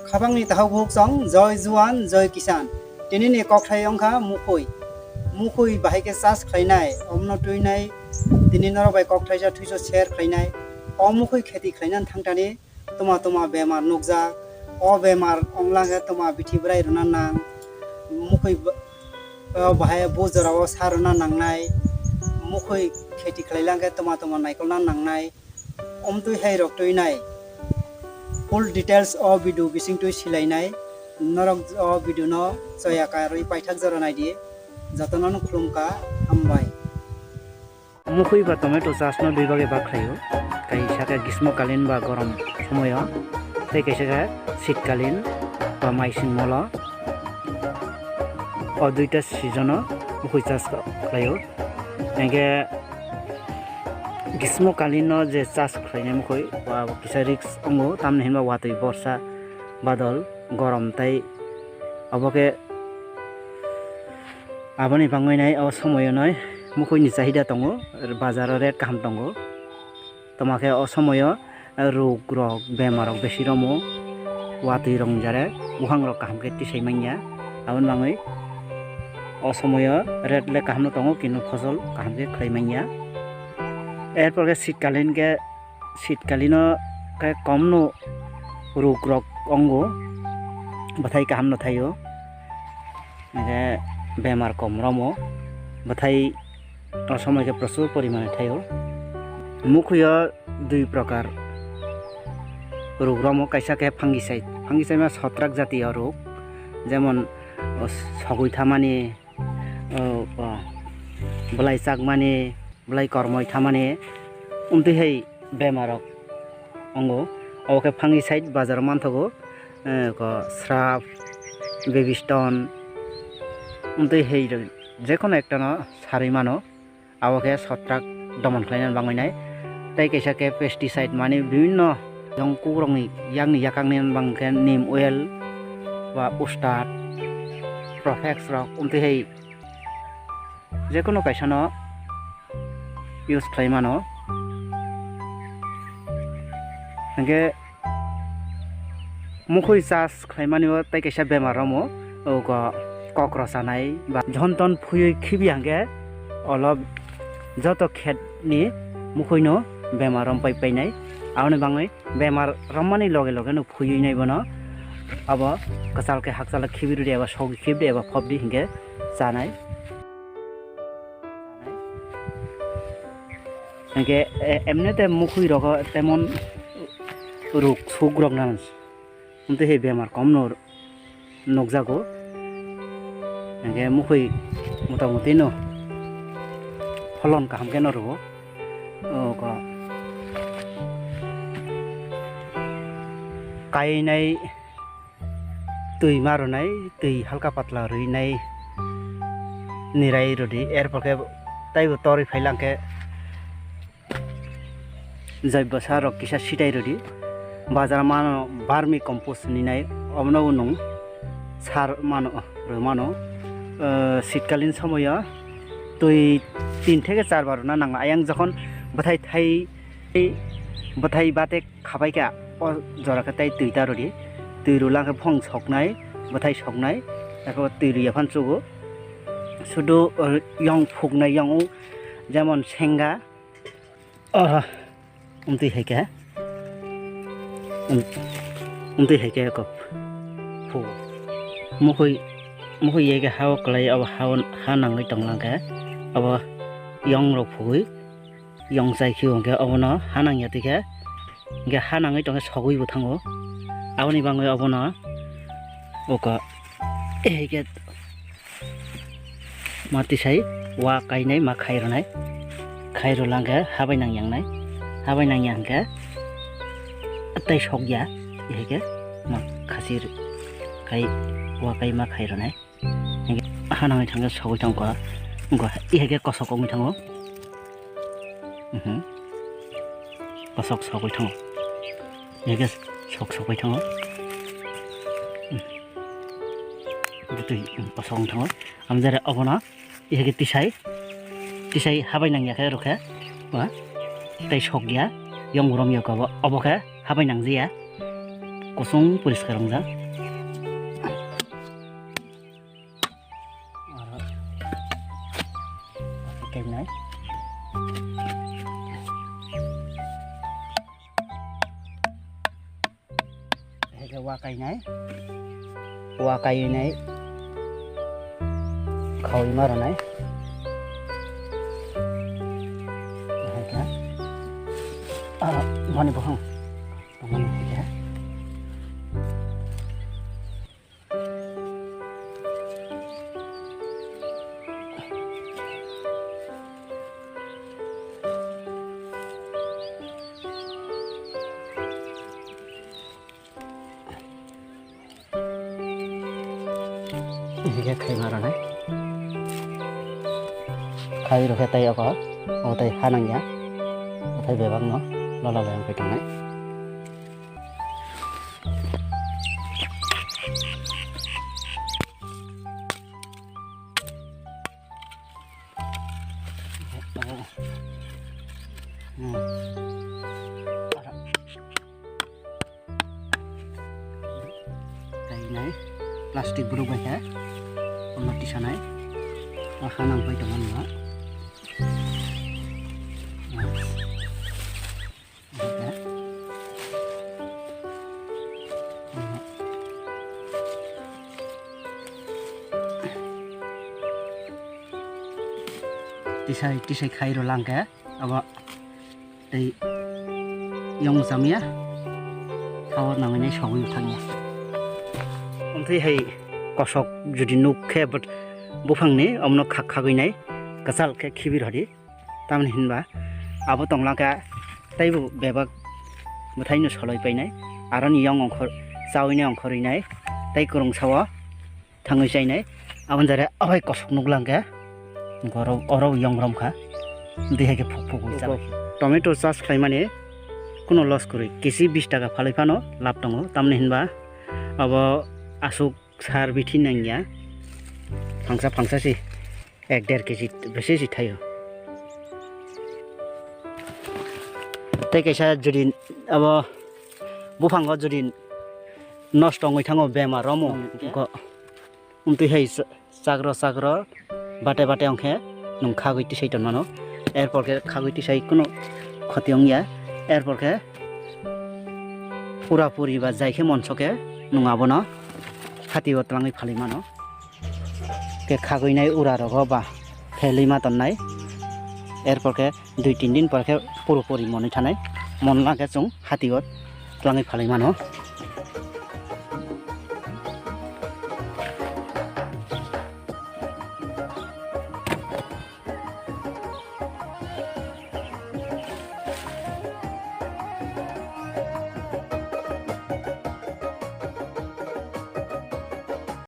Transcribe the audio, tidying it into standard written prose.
Khabangni tahawuk song Joy Juan Joy Kisan tinini kokthai ongkha mukhui bahike chas khlainai omno tuinai tini norobai kokthai ja thuiso share khlainai omukhui kheti khlainan thangtani toma bemar nukja o bemar onglange toma bithibrai runa nang mukhui bahaya bojorao saruna nangnai mukhui kheti khlailange toma naikolna nangnai omtui hai rok tuinai full details of video bising tui silainai norok o video no choyaka roi paithak jaranai di jatonon khulumka hambai মুখই বা tomato চাষ ন দুই ভাগে ভাগ খাইও কাইসাকে গ্রীষ্মকালীন বা গরম সময় তাই কাইসাকে শীতকালীন বা মাইসিন মল ও দুইটা সিজন মুখই চাষ খাইও একে গ্রীষ্মকালীন যে চাষ খাইনে মুখই বা কিসা রিক্স অঙ্গ তামনে হিনবা ওয়াতই বর্ষা বাদল গরম তাই অবকে আবনি বাঙাইনাই ও সময় নয় মুখইনি চাহিদা দङ বাজাৰৰ রেট কাম দङ তোমাকে অসময় রোগ রোগ বেমার বেশি রমো ওয়াতই রংজারে উহাং রক কামকে টিসাই মাইয়া আবন বাঙৈ অসময় রেট লে কাম দङ কিন্তু ফসল কামকে খাই মাইয়া এরপরে শীতকালীন কে কম নো রোগ রোগ অঙ্গ বাথাই কাম নথাইও বেমার কম রমো বাথাই অসময়কে প্রচুর পরিমাণে থাইও মুখইয়া দুই প্রকার রোগ রম কাইসাকে ফাঙ্গিসাইড মা ছত্রাক জাতীয় রোগ যেমন সগুইথা মানে বলাই চাক মানে বলাই কর্মইথা মানে উমতিহাই বেমারক অঙ্গ ওকে ফাঙ্গিসাইড বাজার মানথগো স্রাফ বেবিস্টন উমতিহাই যে কোনো একটা ন সারি মানো আওকে ছত্রাক দমন খাইনান বাঙাইনাই তাই কাইসাকে পেস্টিসাইড মানে বিভিন্ন জংকু রংনি ইয়াংনি ইয়াকাংনি বাংকে নিম অয়েল বা উস্তাদ প্রফেক্স রক উমতিহাই যে কোনো কাইসান ইউজ খাইমানো একে মুখই চাষ খাইমানিও তাই কাইসা বেমার রমো কক্রচ আনাই বা ঝনটন ফুই খিবিয়াঙ্গে অলপ যত খেতনি মুখইনো বেমার রম পাইনাই আউনে বাঙৈ বেমার রমানি লগে লগে নো ফুই নাইব ন আব কচালকে হাকচালকে খিবিরু দে এবা সগি খিব দে এবা ফবদি হিংগে জানাই একে এমনিতে মুখই রগ তেমন রোগ সুগ রগ না কিন্তু সেই বেমার কম নকজাগো একে মুখই মোটামুটি ন ফলন কাহামকে নরব গাইনাই दै মারনাই दै হালকা পাতলা রইনাই নিরাই রদি এরপরকে তাইব তরি ফাইলাংকে জৈব সার কিসা সিটাই রদি বাজার মানো বার্মি কম্পোস্ট নিনাই অমনও নং সার মানো শীতকালীন সময় তুই 3 থেকে 4 বার না নাঙা আয়াং যখন বাথাই বাতে খাবাইকা জরাকে তাই তুইতা রদি তুই রুলাকে ফং সকনাই বাথাই সকনাই এখন তুই রিয়া ফানচুগো শুধু ইয়ং ফুকনাই ইয়ং যেমন সেঙ্গা উমতি হেকে কপ ফু মুখই একে হাও কলাই अब हा नाङै टंलांगे अब यं रक फुगै यं जायखि अंगे अबन हा नाङियातिके गे हा नाङै टंगे सगैबो थाङो आबनि बाङै अबन ओक एके मातिसाई वा काइनाय मा खाइरलांगे हाबाय नाङियांगे तै सकया एके मा खासिर काइ वा काइ मा खाइरनाय हानाङै थाङो सगै थांगो इहेके कसक अंगै थाङो कसक सगै थाङो इहेके सगै थाङो दुतै कसक थाङो आमजारे अबना इहेके तिसाई हाबाय नाङियाखै रखे बा तै सकया यं रमियाखौ अबके हाबाय नांजिया kosong poriskar rongjak kainai hege wa kainai khawi maranai hege mani bohong mani hege hege khai maranai khai ro tai ako o tai hanangya o tai bebang no lola yang petangai kainai plastik berubah ya di sana hanang pai teman ma tisai khairo langka aba tei yong samia khawar namanya sogui thangya onthai hai kosok jodi nukhe but bufangni omno khagwinai kasal khe khibir hadi tamni hinba abo tonglaka taibu bebak muthaino soloi painai aroni yong ongkhor chawine ongkhorinai tai kurung sawa thangoi chainai abon jare abai kosok nuklangka goro oro yong romkha dehege phukphuk hoi tomato চাষ খাই মানে কোনো loss করি KG 20 টাকা ফালাই Fanon লাভ দङ তামনে हिनबा अब आसुक सार बिथि नांगिया फांसा सि 1.5 केजि बेसे जि थायो तै कैसा जुदि अब बुफांग जुदि नष्ट ngoi थाङो बेमार रमो ग उन्दै हाय साग्र बाटे अंखे नं खागैति सैतन मानो एरपर के खागैति सै कोनो ক্ষতি अंगिया एरपर के पूरा पूरी बा जायखे मनसके नङाबो न खाति वतलाङै फालिमानो के खागैनाय उरा रग बा फेलिमा तन्नाय एरपर के 2-3 दिन पर के पुरो पुरी मनै थानाय मनला के जों हातिवत लाङै फालिमानो